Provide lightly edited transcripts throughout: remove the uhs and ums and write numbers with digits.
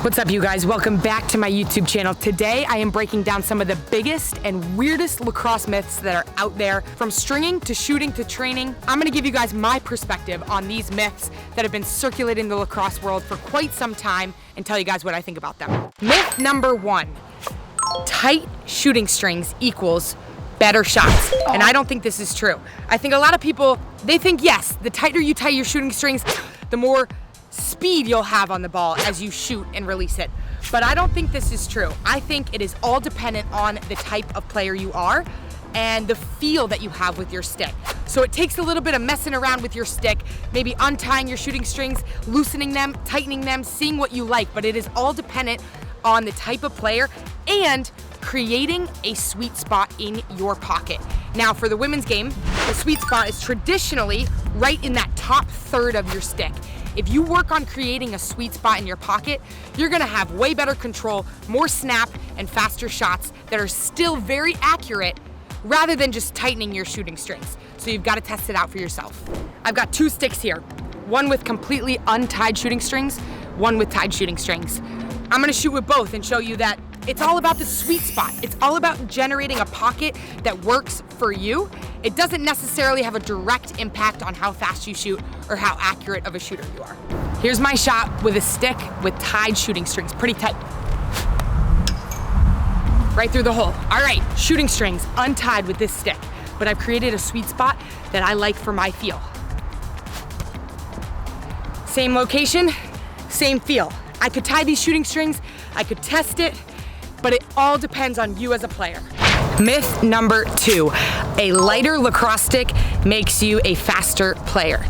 What's up, you guys? Welcome back to my YouTube channel. Today I am breaking down some of the biggest and weirdest lacrosse myths that are out there, from stringing to shooting to training. I'm gonna give you guys my perspective on these myths that have been circulating the lacrosse world for quite some time and tell you guys what I think about them. Myth number one, tight shooting strings equals better shots. And I don't think this is true. I think a lot of people, they think yes, the tighter you tie your shooting strings, the more speed you'll have on the ball as you shoot and release it. But I don't think this is true. I think it is all dependent on the type of player you are and the feel that you have with your stick. So it takes a little bit of messing around with your stick, maybe untying your shooting strings, loosening them, tightening them, seeing what you like, but it is all dependent on the type of player and creating a sweet spot in your pocket. Now for the women's game, the sweet spot is traditionally right in that top third of your stick. If you work on creating a sweet spot in your pocket, you're gonna have way better control, more snap, and faster shots that are still very accurate rather than just tightening your shooting strings. So you've gotta test it out for yourself. I've got two sticks here, one with completely untied shooting strings, one with tied shooting strings. I'm gonna shoot with both and show you that it's all about the sweet spot. It's all about generating a pocket that works for you. It doesn't necessarily have a direct impact on how fast you shoot or how accurate of a shooter you are. Here's my shot with a stick with tied shooting strings, pretty tight. Right through the hole. All right, shooting strings untied with this stick, but I've created a sweet spot that I like for my feel. Same location, same feel. I could tie these shooting strings, I could test it, but it all depends on you as a player. Myth number two, a lighter lacrosse stick makes you a faster player.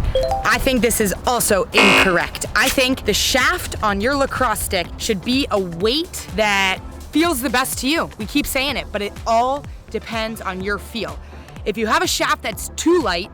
I think this is also incorrect. I think the shaft on your lacrosse stick should be a weight that feels the best to you. We keep saying it, but it all depends on your feel. If you have a shaft that's too light,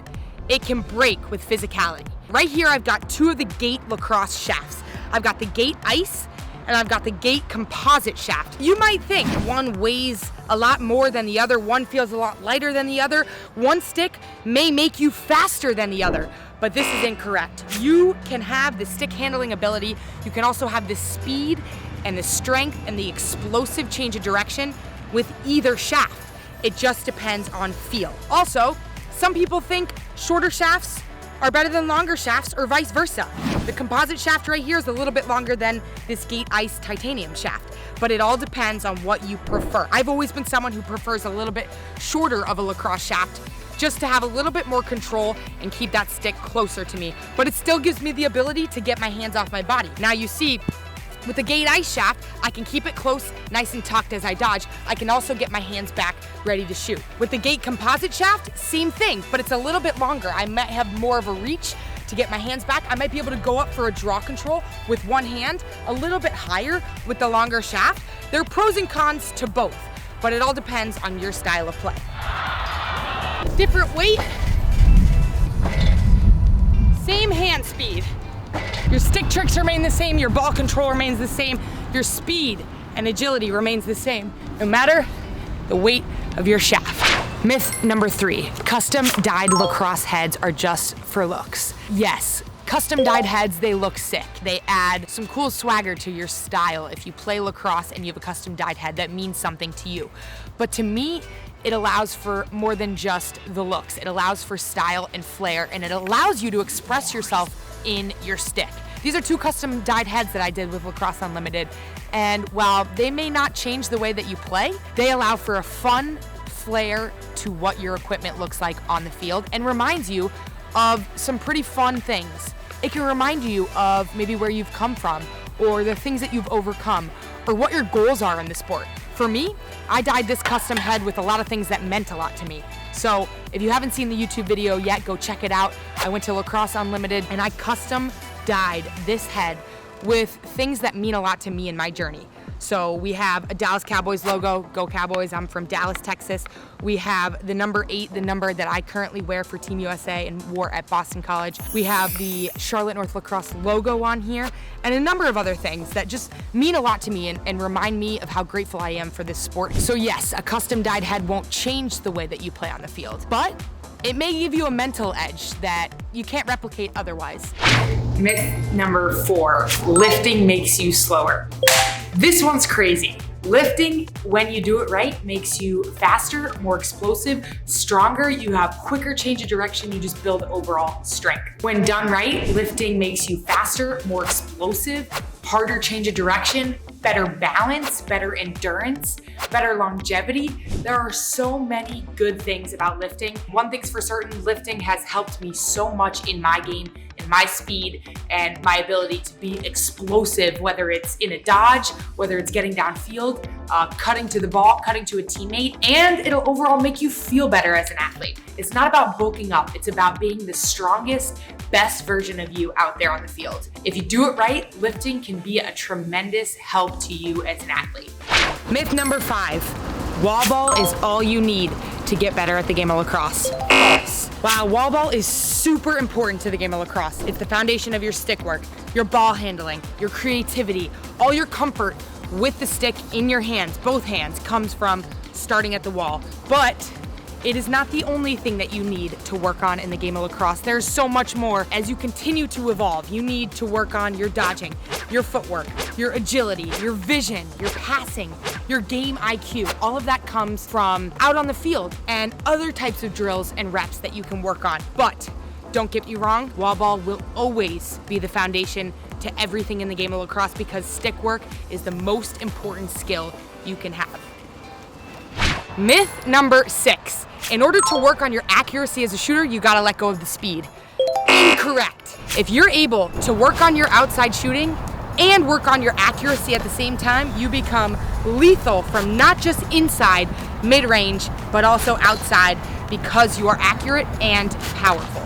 it can break with physicality. Right here, I've got two of the Gate lacrosse shafts. I've got the Gate Ice, and I've got the Gate composite shaft. You might think one weighs a lot more than the other, one feels a lot lighter than the other. One stick may make you faster than the other, but this is incorrect. You can have the stick handling ability, you can also have the speed and the strength and the explosive change of direction with either shaft. It just depends on feel. Also, some people think shorter shafts are better than longer shafts or vice versa. The composite shaft right here is a little bit longer than this Gate Ice titanium shaft, but it all depends on what you prefer. I've always been someone who prefers a little bit shorter of a lacrosse shaft just to have a little bit more control and keep that stick closer to me, but it still gives me the ability to get my hands off my body. Now you see, with the Gate Ice shaft, I can keep it close, nice and tucked as I dodge. I can also get my hands back ready to shoot. With the Gate composite shaft, same thing, but it's a little bit longer. I might have more of a reach to get my hands back. I might be able to go up for a draw control with one hand, a little bit higher with the longer shaft. There are pros and cons to both, but it all depends on your style of play. Different weight, same hand speed. Your stick tricks remain the same, your ball control remains the same, your speed and agility remains the same, no matter the weight of your shaft. Myth number three, custom dyed lacrosse heads are just for looks. Yes, custom dyed heads, they look sick. They add some cool swagger to your style. If you play lacrosse and you have a custom dyed head, that means something to you. But to me, it allows for more than just the looks. It allows for style and flair, and it allows you to express yourself in your stick. These are two custom dyed heads that I did with Lacrosse Unlimited, and while they may not change the way that you play, they allow for a fun flair to what your equipment looks like on the field and reminds you of some pretty fun things. It can remind you of maybe where you've come from or the things that you've overcome or what your goals are in the sport. For me, I dyed this custom head with a lot of things that meant a lot to me. So if you haven't seen the YouTube video yet, go check it out. I went to Lacrosse Unlimited and I custom dyed this head with things that mean a lot to me in my journey. So we have a Dallas Cowboys logo, go Cowboys, I'm from Dallas, Texas. We have the number 8, the number that I currently wear for Team USA and wore at Boston College. We have the Charlotte North Lacrosse logo on here and a number of other things that just mean a lot to me and remind me of how grateful I am for this sport. So yes, a custom dyed head won't change the way that you play on the field, but it may give you a mental edge that you can't replicate otherwise. Myth number 4, lifting makes you slower. This one's crazy. Lifting, when you do it right, makes you faster, more explosive, stronger. You have quicker change of direction. You just build overall strength. When done right, lifting makes you faster, more explosive, harder change of direction, better balance, better endurance, better longevity. There are so many good things about lifting. One thing's for certain, lifting has helped me so much in my game, in my speed, and my ability to be explosive, whether it's in a dodge, whether it's getting downfield, cutting to the ball, cutting to a teammate, and it'll overall make you feel better as an athlete. It's not about bulking up, it's about being the strongest, best version of you out there on the field. If you do it right, lifting can be a tremendous help to you as an athlete. Myth number 5, wall ball is all you need to get better at the game of lacrosse. False. Wow, wall ball is super important to the game of lacrosse. It's the foundation of your stick work, your ball handling, your creativity, all your comfort with the stick in your hands, both hands, comes from starting at the wall. But it is not the only thing that you need to work on in the game of lacrosse. There's so much more. As you continue to evolve, you need to work on your dodging, your footwork, your agility, your vision, your passing, your game IQ. All of that comes from out on the field and other types of drills and reps that you can work on. But don't get me wrong, wall ball will always be the foundation to everything in the game of lacrosse because stick work is the most important skill you can have. Myth number 6. In order to work on your accuracy as a shooter, you gotta let go of the speed. Incorrect. If you're able to work on your outside shooting and work on your accuracy at the same time, you become lethal from not just inside, mid-range, but also outside because you are accurate and powerful.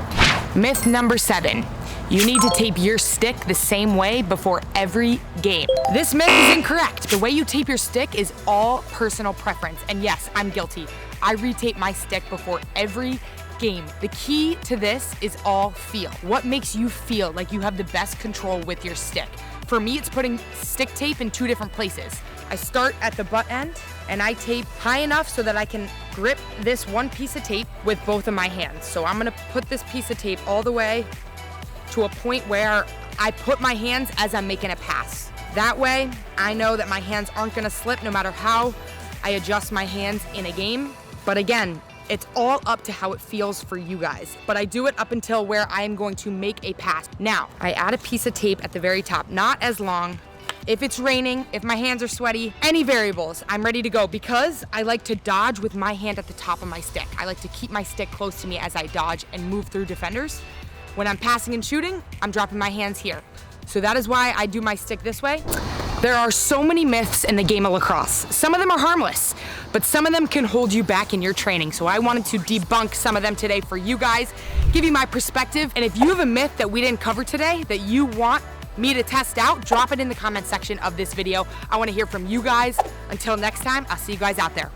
Myth number 7. You need to tape your stick the same way before every game. This myth is incorrect. The way you tape your stick is all personal preference. And yes, I'm guilty. I retape my stick before every game. The key to this is all feel. What makes you feel like you have the best control with your stick? For me, it's putting stick tape in 2 different places. I start at the butt end and I tape high enough so that I can grip this one piece of tape with both of my hands. So I'm gonna put this piece of tape all the way to a point where I put my hands as I'm making a pass. That way, I know that my hands aren't gonna slip no matter how I adjust my hands in a game. But again, it's all up to how it feels for you guys. But I do it up until where I am going to make a pass. Now, I add a piece of tape at the very top, not as long. If it's raining, if my hands are sweaty, any variables, I'm ready to go because I like to dodge with my hand at the top of my stick. I like to keep my stick close to me as I dodge and move through defenders. When I'm passing and shooting, I'm dropping my hands here. So that is why I do my stick this way. There are so many myths in the game of lacrosse. Some of them are harmless, but some of them can hold you back in your training. So I wanted to debunk some of them today for you guys, give you my perspective. And if you have a myth that we didn't cover today that you want me to test out, drop it in the comment section of this video. I want to hear from you guys. Until next time, I'll see you guys out there.